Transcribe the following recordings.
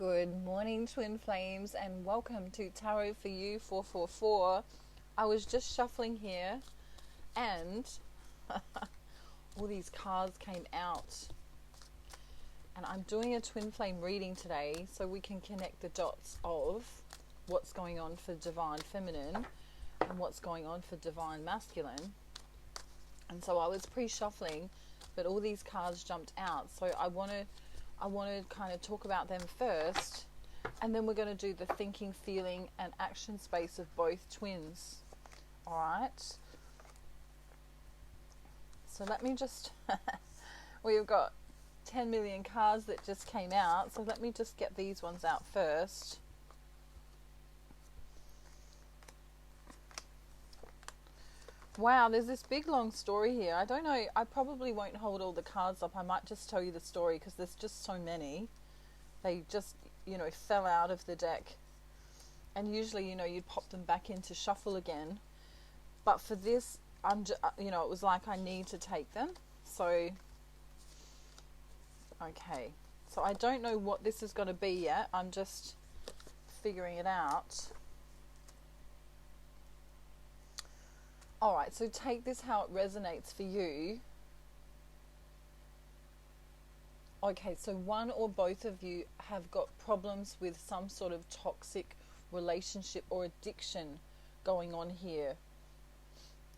Good morning, Twin Flames, and welcome to Tarot for You 444. I was just shuffling here, and all these cards came out. And I'm doing a Twin Flame reading today so we can connect the dots of what's going on for Divine Feminine and what's going on for Divine Masculine. And so I was pre-shuffling, but all these cards jumped out. So I want to kind of talk about them first, and then we're going to do the thinking, feeling, and action space of both twins. All right. So let me just, we've got 10 million cards that just came out. So let me just get these ones out first. Wow, there's this big long story here. I don't know, I probably won't hold all the cards up. I might just tell you the story because there's just so many. They just, fell out of the deck. And usually, you'd pop them back into shuffle again. But for this, it was like I need to take them. So, okay. So I don't know what this is going to be yet. I'm just figuring it out. Alright, so take this how it resonates for you. Okay, so one or both of you have got problems with some sort of toxic relationship or addiction going on here.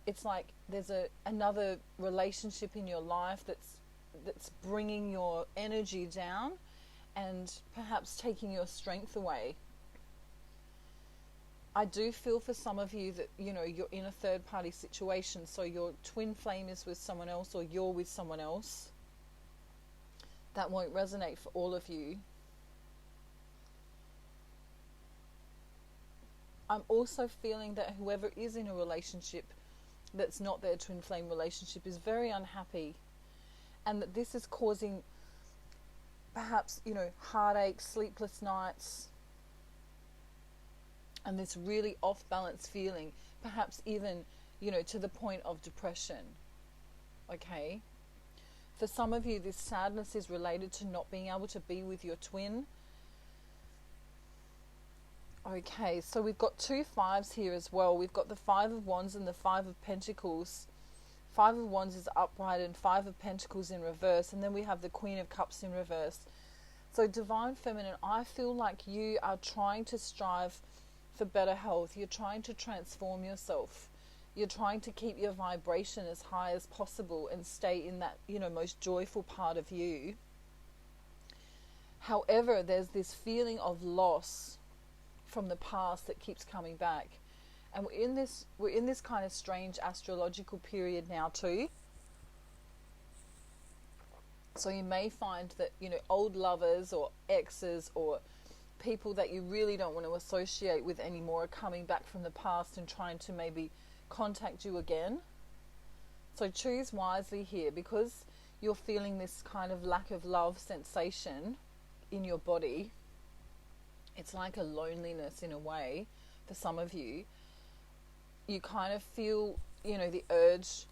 It's like there's another relationship in your life that's bringing your energy down and perhaps taking your strength away. I do feel for some of you that, you're in a third party situation. So your twin flame is with someone else or you're with someone else. That won't resonate for all of you. I'm also feeling that whoever is in a relationship that's not their twin flame relationship is very unhappy. And that this is causing perhaps, heartache, sleepless nights, and this really off-balance feeling, perhaps even, to the point of depression. Okay? For some of you, this sadness is related to not being able to be with your twin. Okay, so we've got two fives here as well. We've got the Five of Wands and the Five of Pentacles. Five of Wands is upright and Five of Pentacles in reverse. And then we have the Queen of Cups in reverse. So Divine Feminine, I feel like you are trying to strive for better health. You're trying to transform yourself. You're trying to keep your vibration as high as possible and stay in that, most joyful part of you. However, there's this feeling of loss from the past that keeps coming back. And we're in this kind of strange astrological period now too. So you may find that, old lovers or exes or people that you really don't want to associate with anymore are coming back from the past and trying to maybe contact you again. So choose wisely here, because you're feeling this kind of lack of love sensation in your body. It's like a loneliness in a way for some of you. You kind of feel, the urge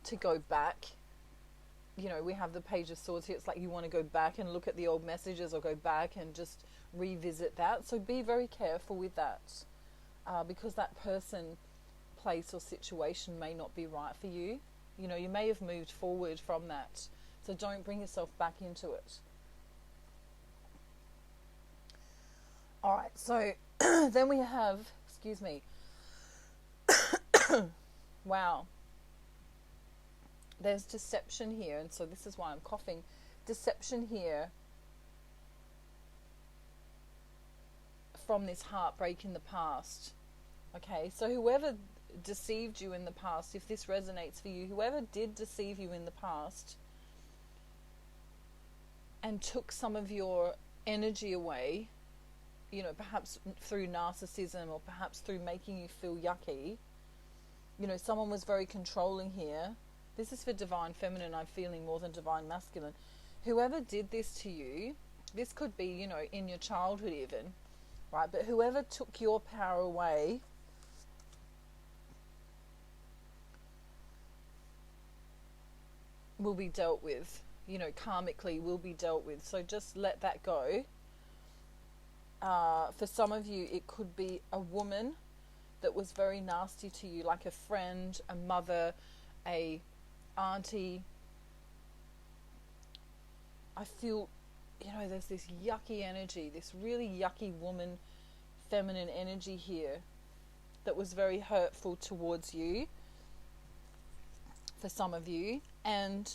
to go back. We have the Page of Swords here. It's like you want to go back and look at the old messages or go back and just revisit that. So be very careful with that, because that person, place or situation may not be right for you. You may have moved forward from that. So don't bring yourself back into it. All right, so then we have, excuse me, wow. There's deception here, and so this is why I'm coughing. Deception here from this heartbreak in the past. Okay, so whoever deceived you in the past, if this resonates for you, whoever did deceive you in the past and took some of your energy away, perhaps through narcissism or perhaps through making you feel yucky, someone was very controlling here. This is for Divine Feminine, I'm feeling, more than Divine Masculine. Whoever did this to you, this could be, in your childhood even, right? But whoever took your power away will be dealt with. karmically will be dealt with. So just let that go. For some of you, it could be a woman that was very nasty to you, like a friend, a mother, a auntie. I feel, there's this yucky energy, this really yucky woman, feminine energy here that was very hurtful towards you, for some of you. And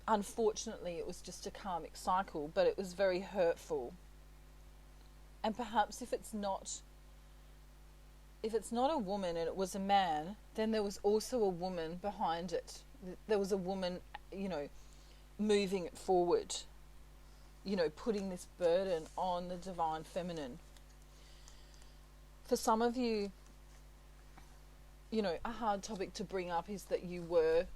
unfortunately, it was just a karmic cycle, but it was very hurtful. And perhaps if it's not a woman and it was a man, then there was also a woman behind it. There was a woman, moving it forward, putting this burden on the divine feminine. For some of you, a hard topic to bring up is that you were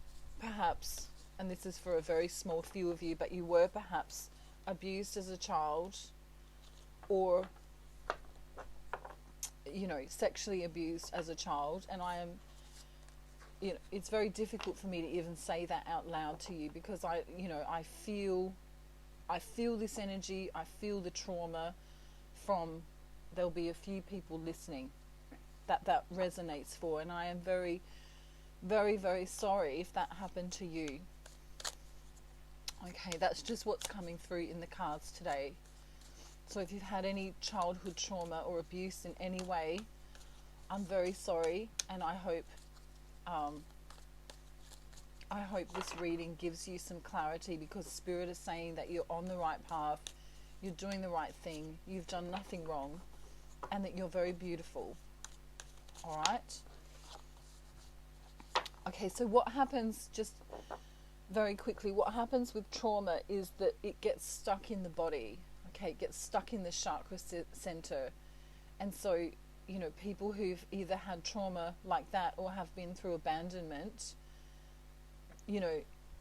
perhaps, and this is for a very small few of you, but you were perhaps abused as a child, or sexually abused as a child. And I am, it's very difficult for me to even say that out loud to you, because I feel this energy, I feel the trauma from, there'll be a few people listening that resonates for, and I am very, very, very sorry if that happened to you. Okay, that's just what's coming through in the cards today. So if you've had any childhood trauma or abuse in any way, I'm very sorry, and I hope this reading gives you some clarity, because Spirit is saying that you're on the right path, you're doing the right thing, you've done nothing wrong, and that you're very beautiful. All right? Okay, so what happens, just very quickly, what happens with trauma is that it gets stuck in the body. Okay, it gets stuck in the chakra center. And so, people who've either had trauma like that or have been through abandonment,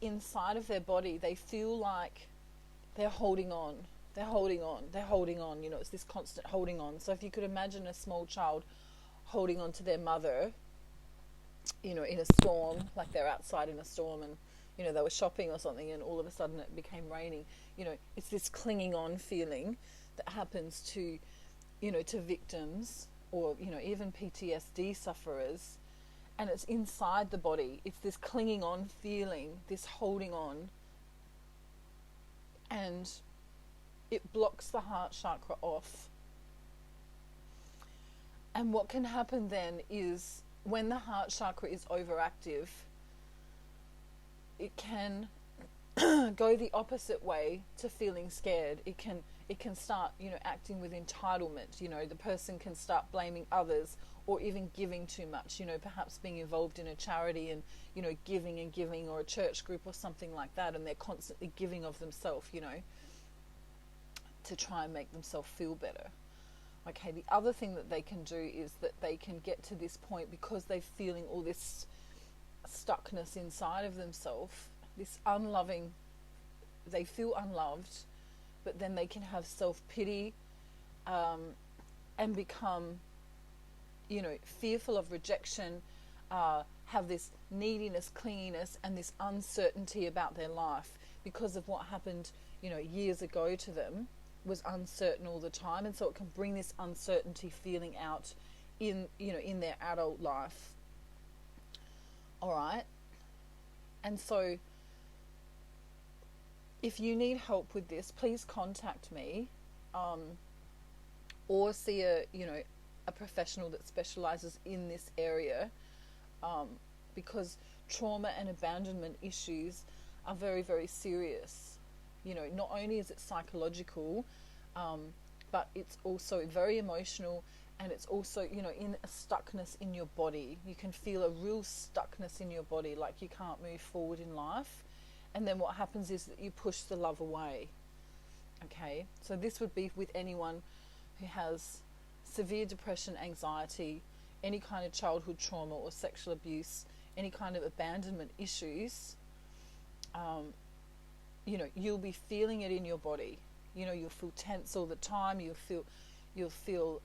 inside of their body, they feel like they're holding on. They're holding on. It's this constant holding on. So if you could imagine a small child holding on to their mother, in a storm, like they're outside in a storm and, they were shopping or something and all of a sudden it became raining. It's this clinging on feeling that happens to, to victims or, even PTSD sufferers. And it's inside the body. It's this clinging on feeling, this holding on. And it blocks the heart chakra off. And what can happen then is, when the heart chakra is overactive, it can go the opposite way to feeling scared. It can start, acting with entitlement. The person can start blaming others, or even giving too much, perhaps being involved in a charity and, giving, or a church group or something like that, and they're constantly giving of themselves, to try and make themselves feel better. Okay, the other thing that they can do is that they can get to this point, because they're feeling all this stuckness inside of themselves, this unloving, they feel unloved, but then they can have self-pity, and become, fearful of rejection, have this neediness, clinginess, and this uncertainty about their life because of what happened, years ago to them, was uncertain all the time. And so it can bring this uncertainty feeling out in their adult life. All right. And so if you need help with this, please contact me, or see a professional that specializes in this area, because trauma and abandonment issues are very, very serious. Not only is it psychological, but it's also very emotional, and it's also, in a stuckness in your body. You can feel a real stuckness in your body, like you can't move forward in life. And then what happens is that you push the love away. Okay, so this would be with anyone who has severe depression, anxiety, any kind of childhood trauma or sexual abuse, any kind of abandonment issues. You'll be feeling it in your body. You'll feel tense all the time. You'll feel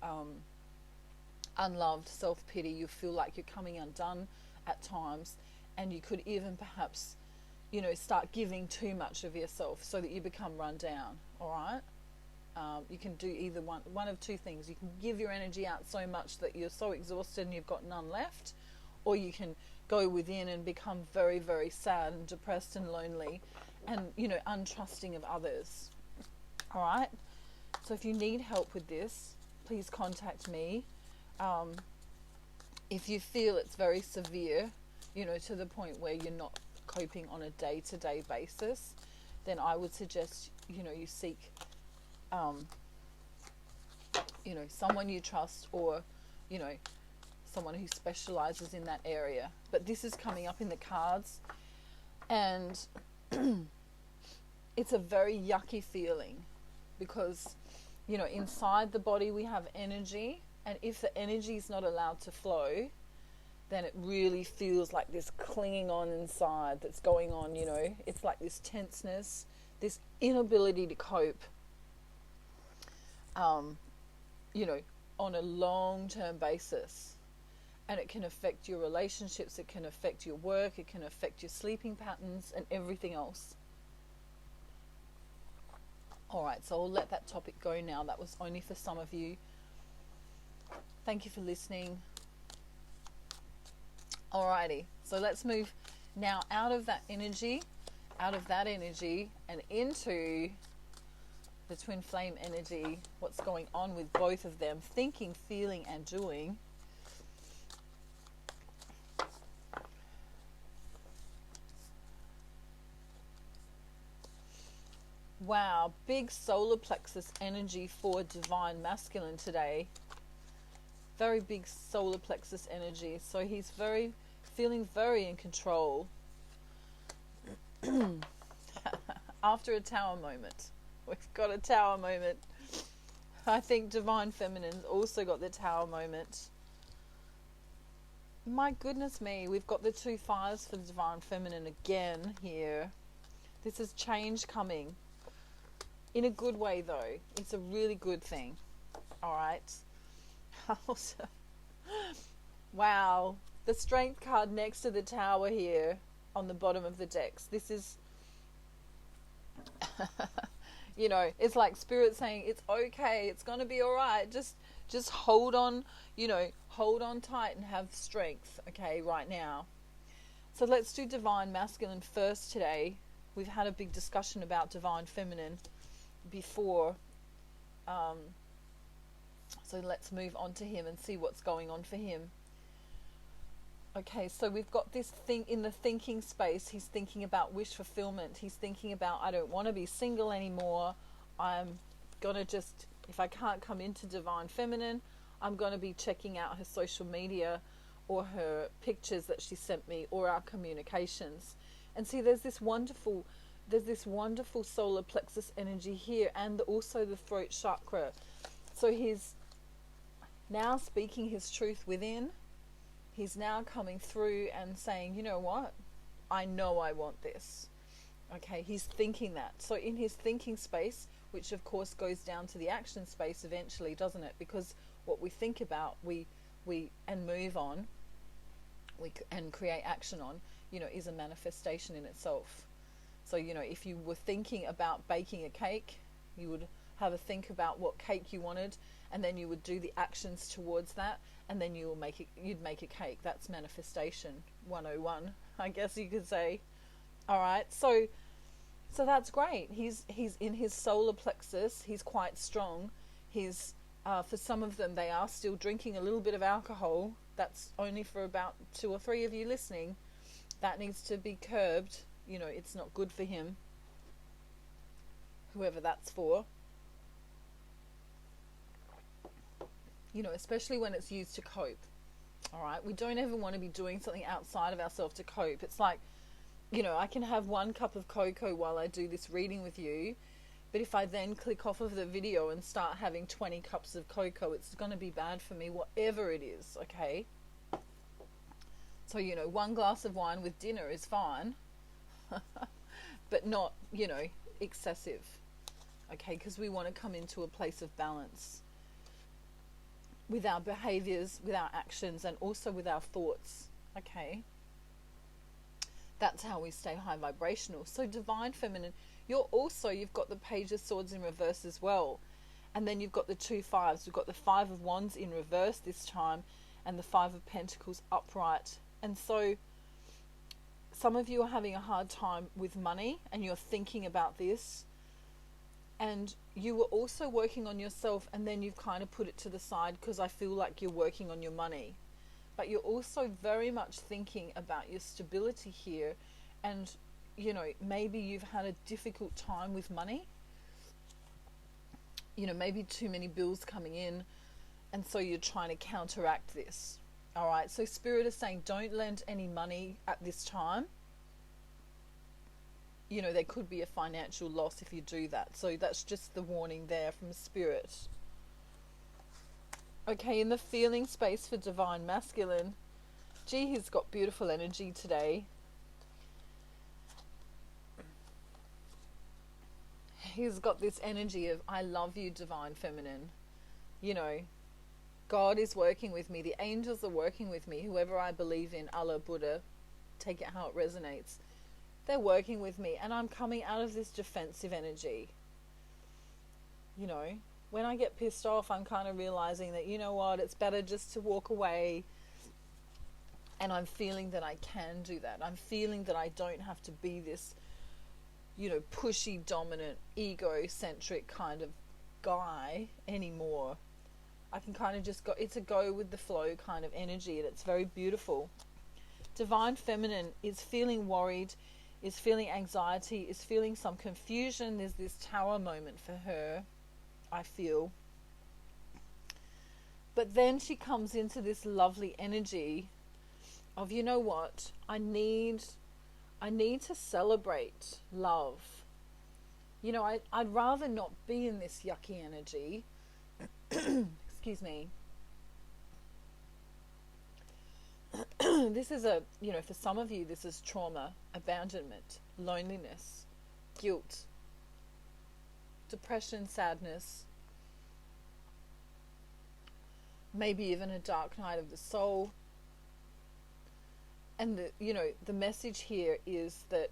unloved, self-pity. You feel like you're coming undone at times, and you could even perhaps, start giving too much of yourself so that you become run down. All right. You can do either one of two things. You can give your energy out so much that you're so exhausted and you've got none left, or you can go within and become very, very sad and depressed and lonely and, untrusting of others. All right. So if you need help with this, please contact me. If you feel it's very severe, to the point where you're not coping on a day-to-day basis, then I would suggest, you seek, someone you trust, or, someone who specializes in that area. But this is coming up in the cards, and it's a very yucky feeling, because, inside the body we have energy, and if the energy is not allowed to flow, then it really feels like this clinging on inside that's going on. It's like this tenseness, this inability to cope, on a long-term basis. And it can affect your relationships, it can affect your work, it can affect your sleeping patterns and everything else. Alright, so I'll let that topic go now. That was only for some of you. Thank you for listening. Alrighty, so let's move now out of that energy, and into the twin flame energy, what's going on with both of them, thinking, feeling, and doing. Wow, big solar plexus energy for divine masculine today. Very big solar plexus energy. So he's feeling very in control. After a tower moment. We've got a tower moment. I think divine feminine's also got the tower moment. My goodness me, we've got the 2 fires for the divine feminine again here. This is change coming. In a good way, though. It's a really good thing. Alright. Wow. The strength card next to the tower here on the bottom of the decks. This is... it's like spirit saying, it's okay, it's going to be alright. Just hold on, hold on tight and have strength, okay, right now. So let's do divine masculine first today. We've had a big discussion about divine feminine before, so let's move on to him and see what's going on for him. Okay, so we've got this thing in the thinking space. He's thinking about wish fulfillment. He's thinking about, I don't want to be single anymore. I'm gonna just, if I can't come into divine feminine, I'm gonna be checking out her social media or her pictures that she sent me, or our communications. And see, there's this wonderful solar plexus energy here, and also the throat chakra. So he's now speaking his truth within. He's now coming through and saying, you know what? I know I want this. Okay, he's thinking that. So in his thinking space, which of course goes down to the action space eventually, doesn't it? Because what we think about, we and move on, and create action on, is a manifestation in itself. So, if you were thinking about baking a cake, you would have a think about what cake you wanted, and then you would do the actions towards that, and then you'd make a cake. That's manifestation 101, I guess you could say. All right, so that's great. He's in his solar plexus. He's quite strong. He's for some of them, they are still drinking a little bit of alcohol. That's only for about 2 or 3 of you listening. That needs to be curbed. It's not good for him, whoever that's for. Especially when it's used to cope. All right, we don't ever want to be doing something outside of ourselves to cope. It's like, I can have 1 cup of cocoa while I do this reading with you, but if I then click off of the video and start having 20 cups of cocoa, it's going to be bad for me, whatever it is, okay? So, 1 glass of wine with dinner is fine, but not, excessive, okay? Because we want to come into a place of balance with our behaviors, with our actions, and also with our thoughts, okay? That's how we stay high vibrational. So divine feminine, you've got the Page of Swords in reverse as well. And then you've got the 2 5s. We've got the 5 of Wands in reverse this time, and the 5 of Pentacles upright. And so some of you are having a hard time with money, and you're thinking about this, and you were also working on yourself, and then you've kind of put it to the side because I feel like you're working on your money. But you're also very much thinking about your stability here, and maybe you've had a difficult time with money. Maybe too many bills coming in, and so you're trying to counteract this. All right, so Spirit is saying don't lend any money at this time. There could be a financial loss if you do that. So that's just the warning there from Spirit. Okay, in the feeling space for Divine Masculine, gee, he's got beautiful energy today. He's got this energy of, I love you, Divine Feminine. God is working with me. The angels are working with me. Whoever I believe in, Allah, Buddha, take it how it resonates. They're working with me, and I'm coming out of this defensive energy. When I get pissed off, I'm kind of realizing that, it's better just to walk away. And I'm feeling that I can do that. I'm feeling that I don't have to be this, pushy, dominant, egocentric kind of guy anymore. I can kind of just it's a go with the flow kind of energy, and it's very beautiful. Divine Feminine is feeling worried, is feeling anxiety, is feeling some confusion. There's this Tower moment for her, I feel. But then she comes into this lovely energy of, what? I need to celebrate love. I'd rather not be in this yucky energy. Excuse me. This is for some of you, this is trauma, abandonment, loneliness, guilt, depression, sadness, maybe even a dark night of the soul. And the message here is that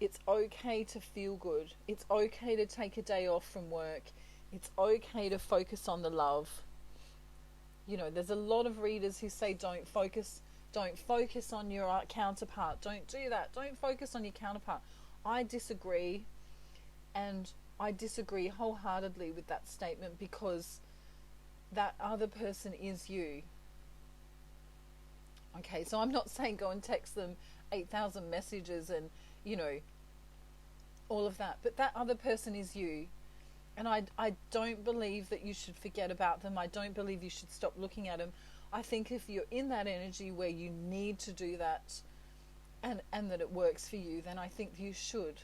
it's okay to feel good. It's okay to take a day off from work. It's okay to focus on the love. There's a lot of readers who say don't focus on your counterpart. Don't do that. Don't focus on your counterpart. I disagree, and I disagree wholeheartedly with that statement, because that other person is you. Okay, so I'm not saying go and text them 8,000 messages and, all of that. But that other person is you. And I don't believe that you should forget about them. I don't believe you should stop looking at them. I think if you're in that energy where you need to do that, and that it works for you, then I think you should.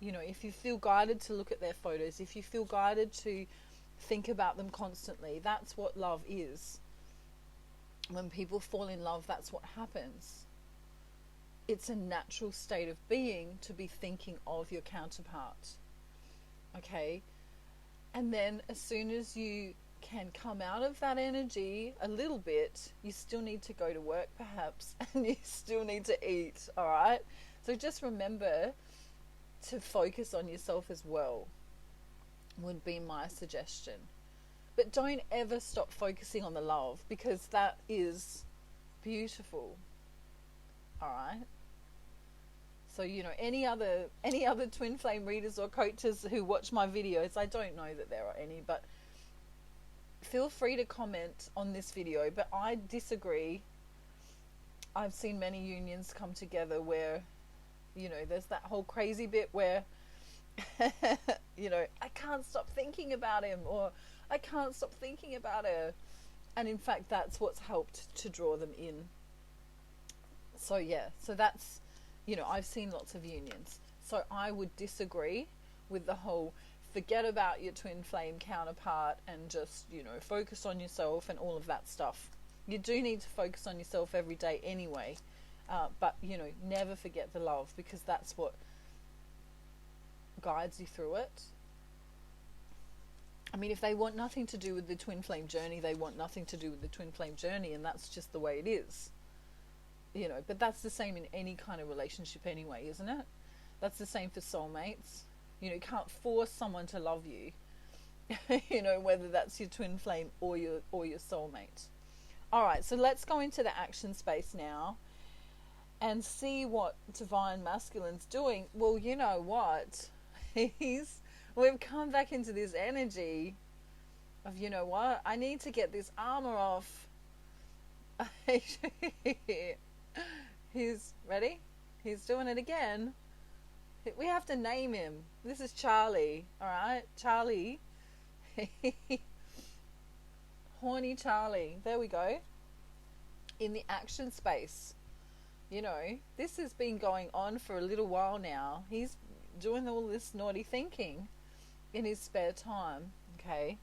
If you feel guided to look at their photos, if you feel guided to think about them constantly, that's what love is. When people fall in love, that's what happens. It's a natural state of being to be thinking of your counterpart. Okay? And then as soon as you can come out of that energy a little bit, you still need to go to work perhaps, and you still need to eat, alright? So just remember to focus on yourself as well, would be my suggestion. But don't ever stop focusing on the love, because that is beautiful. Alright? So, any other twin flame readers or coaches who watch my videos, I don't know that there are any, but feel free to comment on this video. But I disagree. I've seen many unions come together where, there's that whole crazy bit where, I can't stop thinking about him, or I can't stop thinking about her. And in fact, that's what's helped to draw them in. So yeah, so that's, I've seen lots of unions. So I would disagree with the whole forget about your twin flame counterpart and just, focus on yourself and all of that stuff. You do need to focus on yourself every day anyway. But, never forget the love, because that's what guides you through it. I mean, if they want nothing to do with the twin flame journey, they want nothing to do with the twin flame journey, and that's just the way it is. But that's the same in any kind of relationship anyway, isn't it? That's the same for soulmates. You can't force someone to love you. Whether that's your twin flame or your soulmate. All right, so let's go into the action space now and see what divine masculine's doing. Well, you know what? We've come back into this energy of, you know what? I need to get this armor off. He's ready? He's doing it again. We have to name him. This is Charlie, all right? Charlie. Horny Charlie. There we go. In the action space. This has been going on for a little while now. He's doing all this naughty thinking in his spare time. Okay.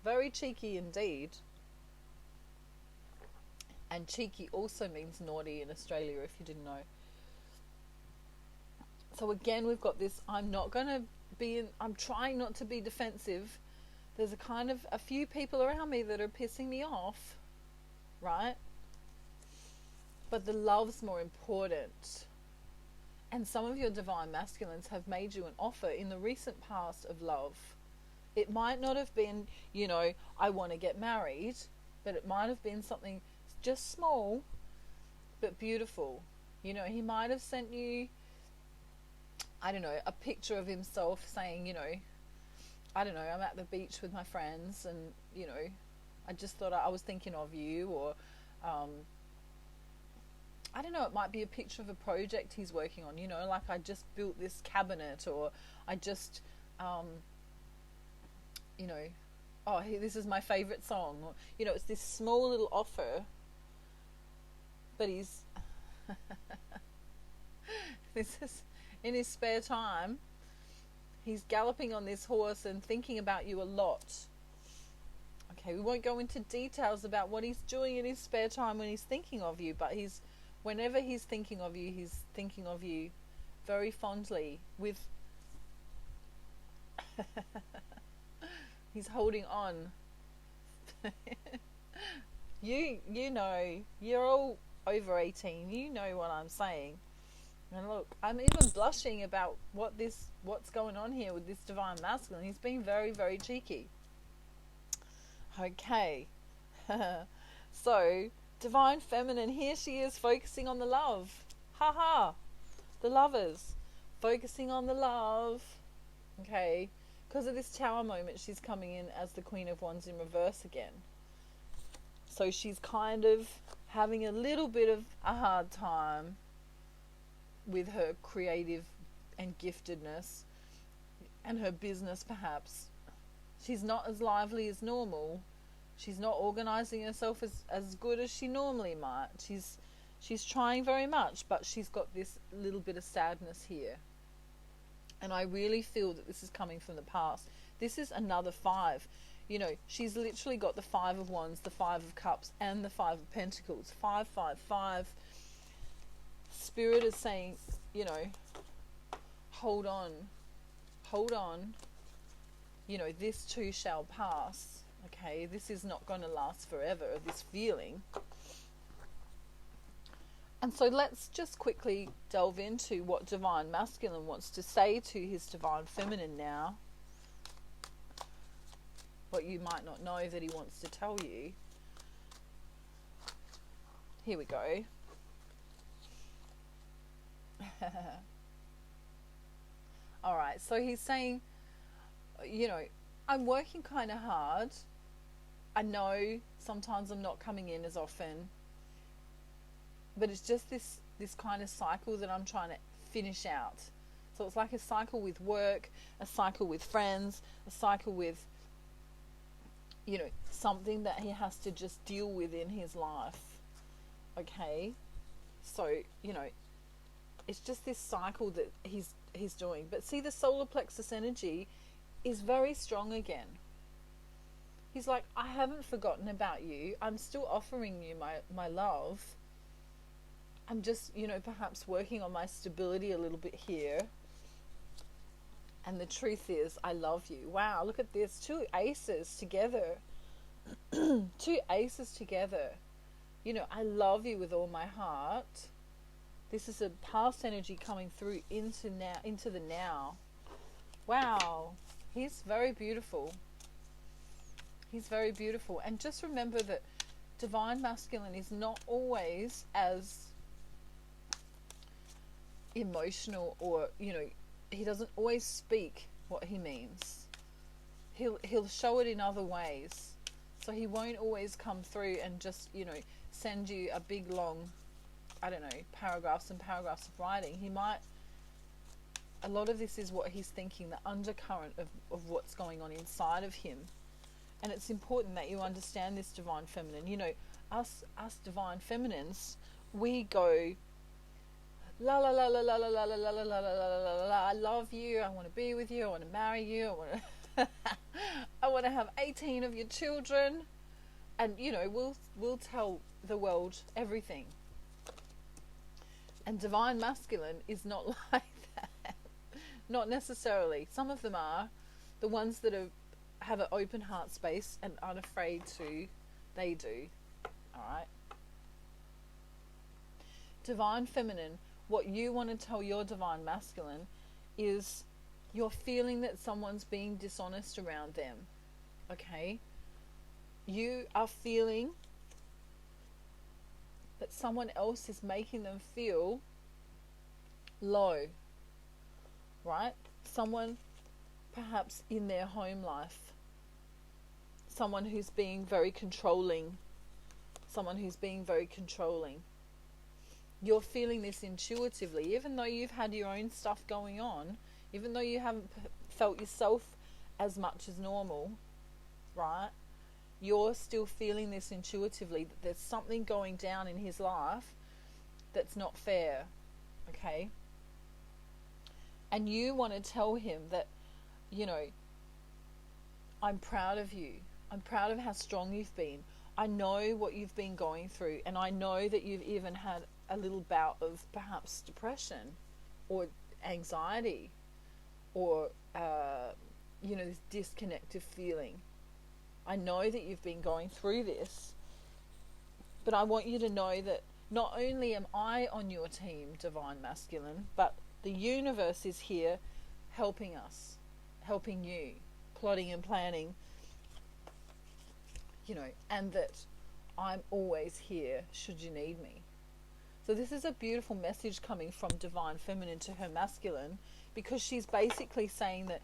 Very cheeky indeed. And cheeky also means naughty in Australia, if you didn't know. So again, we've got this, I'm trying not to be defensive. There's a few people around me that are pissing me off, right? But the love's more important. And some of your divine masculines have made you an offer in the recent past of love. It might not have been, I want to get married, but it might have been something just small, but beautiful. He might have sent you, I don't know, a picture of himself saying, I don't know, I'm at the beach with my friends and, I just thought I was thinking of you, or, I don't know, it might be a picture of a project he's working on, like I just built this cabinet, or I just, this is my favorite song, or, it's this small little offer, but he's, this is, in his spare time, he's galloping on this horse and thinking about you a lot. Okay, we won't go into details about what he's doing in his spare time when he's thinking of you, but whenever he's thinking of you very fondly with, he's holding on. You're all over 18, you know what I'm saying. And look, I'm even blushing about what's going on here with this divine masculine. He's being very, very cheeky. Okay. So, divine feminine, here she is focusing on the love. Ha. The lovers. Focusing on the love. Okay. Because of this tower moment, she's coming in as the Queen of Wands in reverse again. So she's kind of having a little bit of a hard time with her creative and giftedness and her business, perhaps. She's not as lively as normal. She's not organizing herself as good as she normally might. She's trying very much, but she's got this little bit of sadness here. And I really feel that this is coming from the past. This is another 5. She's literally got the 5 of Wands, the 5 of Cups, and the 5 of Pentacles. 5, 5, 5. Spirit is saying, hold on. This too shall pass. Okay, this is not going to last forever, this feeling. And so let's just quickly delve into what Divine Masculine wants to say to his Divine Feminine now. What you might not know that he wants to tell you. Here we go. Alright, so he's saying, I'm working kind of hard. I know sometimes I'm not coming in as often, but it's just this kind of cycle that I'm trying to finish out. So it's like a cycle with work, a cycle with friends, a cycle with, something that he has to just deal with in his life. Okay? So, it's just this cycle that he's doing. But see, the solar plexus energy is very strong again. He's like, I haven't forgotten about you. I'm still offering you my love. I'm just, perhaps working on my stability a little bit here. And the truth is, I love you. Wow, look at this. 2 aces together. 2 aces together. I love you with all my heart. This is a past energy coming through into now, into the now. Wow, he's very beautiful. He's very beautiful. And just remember that divine masculine is not always as emotional, or he doesn't always speak what he means. He'll show it in other ways. So he won't always come through and just send you a big long, I don't know, paragraphs and paragraphs of writing. He might, a lot of this is what he's thinking, the undercurrent of what's going on inside of him. And it's important that you understand this, divine feminine. Us divine feminines, we go la la la la la la la la la la la la la. I love you. I want to be with you. I want to marry you. I want to have 18 of your children, and we'll tell the world everything. And divine masculine is not like that. Not necessarily. Some of them are. The ones that have an open heart space and aren't afraid to, they do. Alright? Divine feminine, what you want to tell your divine masculine is you're feeling that someone's being dishonest around them. Okay? You are feeling that someone else is making them feel low. Right? Someone perhaps in their home life. Someone who's being very controlling. Someone who's being very controlling. You're feeling this intuitively, even though you've had your own stuff going on, even though you haven't felt yourself as much as normal, right? You're still feeling this intuitively, that there's something going down in his life that's not fair, okay? And you want to tell him that, I'm proud of you. I'm proud of how strong you've been. I know what you've been going through, and I know that you've even had a little bout of perhaps depression or anxiety or this disconnected feeling. I know that you've been going through this, but I want you to know that not only am I on your team, divine masculine, but the universe is here helping us, helping you, plotting and planning, and that I'm always here should you need me. So this is a beautiful message coming from divine feminine to her masculine, because she's basically saying that,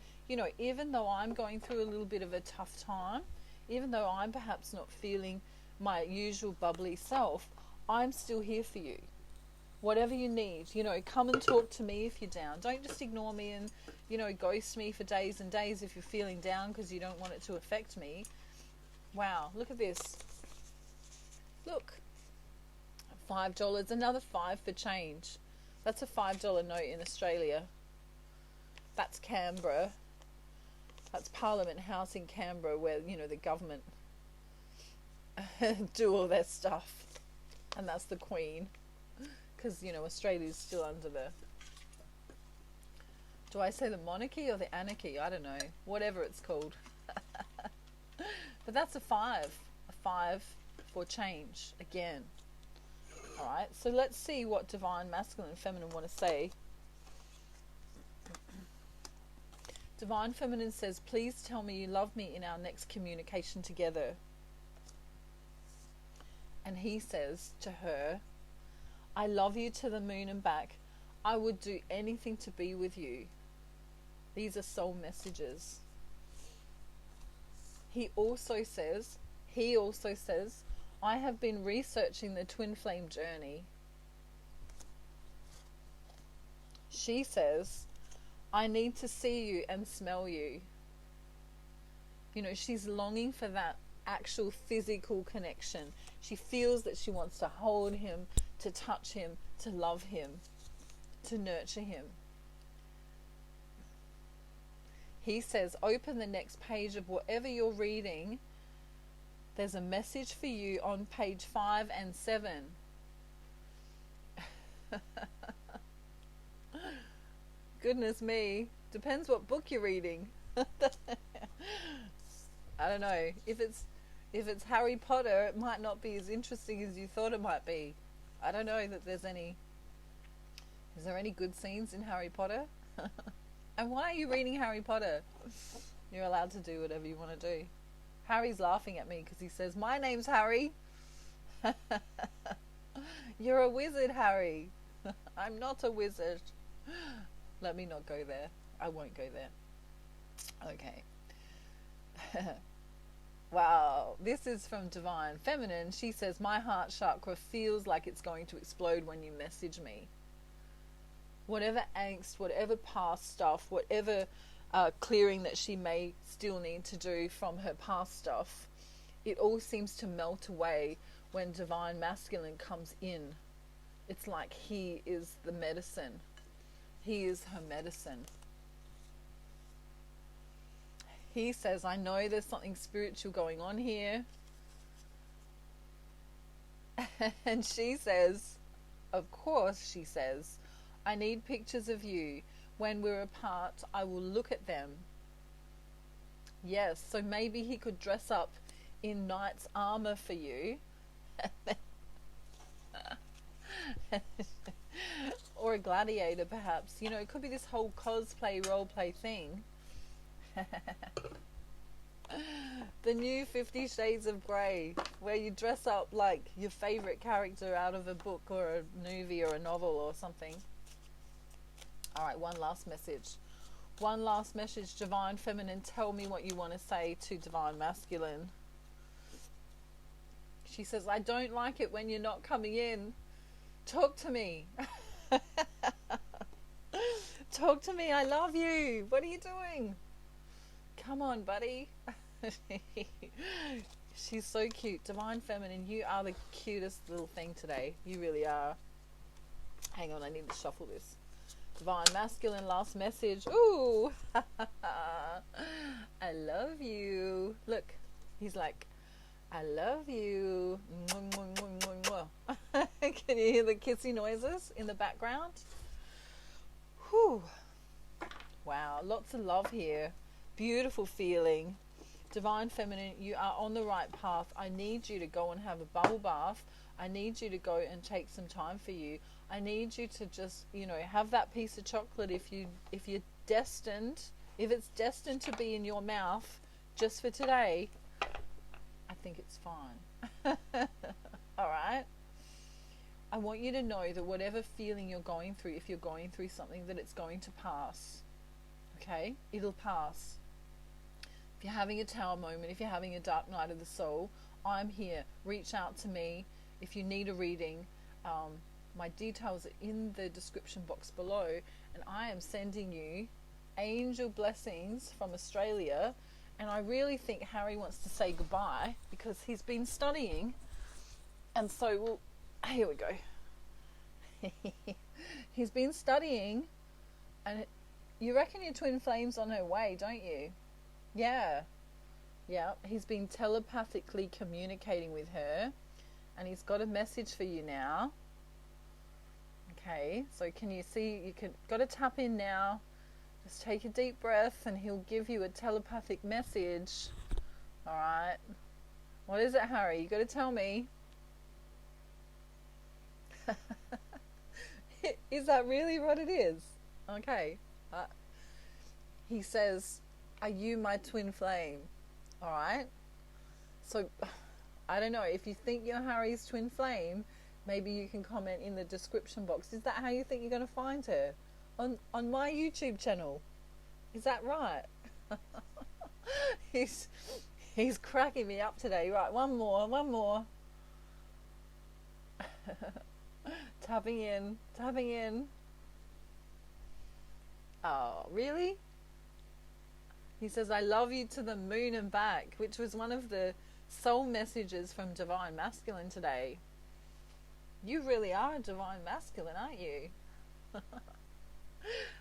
even though I'm going through a little bit of a tough time, even though I'm perhaps not feeling my usual bubbly self, I'm still here for you. Whatever you need, come and talk to me if you're down. Don't just ignore me and, ghost me for days and days if you're feeling down because you don't want it to affect me. Wow, look at this. Look. $5, another 5 for change. That's a $5 note in Australia. That's Canberra. That's Parliament House in Canberra, where, the government do all their stuff. And that's the Queen. Because, Australia's still under the... Do I say the monarchy or the anarchy? I don't know. Whatever it's called. But that's a 5. A 5 for change. Again. Alright, so let's see what divine masculine and feminine want to say. Divine feminine says, please tell me you love me in our next communication together. And he says to her, I love you to the moon and back. I would do anything to be with you. These are soul messages. He also says, I have been researching the twin flame journey. She says, I need to see you and smell you. She's longing for that actual physical connection. She feels that she wants to hold him, to touch him, to love him, to nurture him. He says, open the next page of whatever you're reading. There's a message for you on page 5 and 7. Goodness me. Depends what book you're reading. I don't know. If it's, If it's Harry Potter, it might not be as interesting as you thought it might be. I don't know that there's any. Is there any good scenes in Harry Potter? And why are you reading Harry Potter? You're allowed to do whatever you want to do. Harry's laughing at me because he says, "My name's Harry." You're a wizard, Harry. I'm not a wizard. Let me not go there. I won't go there. Okay. Wow. This is from Divine Feminine. She says, "My heart chakra feels like it's going to explode when you message me." Whatever angst, whatever past stuff, whatever clearing that she may still need to do from her past stuff, it all seems to melt away when Divine Masculine comes in. It's like he is the medicine. He is her medicine. He says, "I know there's something spiritual going on here." And she says, of course, she says, "I need pictures of you. When we're apart, I will look at them." Yes, so maybe he could dress up in knight's armor for you. Or a gladiator, perhaps. You know, it could be this whole cosplay, roleplay thing. The new 50 Shades of Grey, where you dress up like your favourite character out of a book or a movie or a novel or something. Alright, one last message. One last message, Divine Feminine. Tell me what you want to say to Divine Masculine. She says, "I don't like it when you're not coming in. Talk to me." Talk to me. I love you. What are you doing? Come on, buddy. She's so cute. Divine Feminine, you are the cutest little thing today. You really are. Hang on, I need to shuffle this. Divine Masculine, last message. Ooh. I love you. Look, he's like, "I love you." Can you hear the kissy noises in the background? Whew. Wow, lots of love here. Beautiful feeling. Divine Feminine, you are on the right path. I need you to go and have a bubble bath. I need you to go and take some time for you. I need you to just, you know, have that piece of chocolate if you're destined, if it's destined to be in your mouth just for today. I think it's fine. Alright? I want you to know that whatever feeling you're going through, if you're going through something, that it's going to pass. Okay? It'll pass. If you're having a tower moment, if you're having a dark night of the soul, I'm here. Reach out to me if you need a reading. My details are in the description box below, and I am sending you angel blessings from Australia. And I really think Harry wants to say goodbye because he's been studying, and so here we go. He's been studying, and you reckon your twin flame's on her way, don't you? Yeah, he's been telepathically communicating with her, and he's got a message for you now. Okay, so can you see, got to tap in now. Just take a deep breath and he'll give you a telepathic message. Alright. What is it, Harry? You got to tell me. Is that really what it is? Okay. He says, "Are you my twin flame?" Alright. So, I don't know. If you think you're Harry's twin flame, maybe you can comment in the description box. Is that how you think you're going to find her? On my YouTube channel. Is that right? He's cracking me up today. Right, one more. Tapping in. Oh, really? He says, "I love you to the moon and back," which was one of the soul messages from Divine Masculine today. You really are a Divine Masculine, aren't you?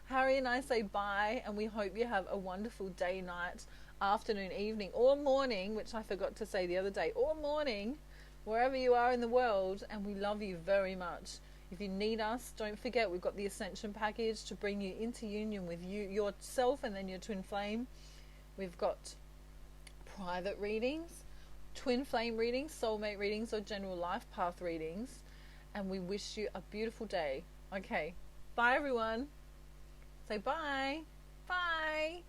Harry and I say bye, and we hope you have a wonderful day, night, afternoon, evening, or morning, which I forgot to say the other day, or morning, wherever you are in the world, and we love you very much. If you need us, don't forget we've got the Ascension package to bring you into union with you, yourself, and then your twin flame. We've got private readings, twin flame readings, soulmate readings, or general life path readings. And we wish you a beautiful day. Okay, bye everyone. Say bye. Bye.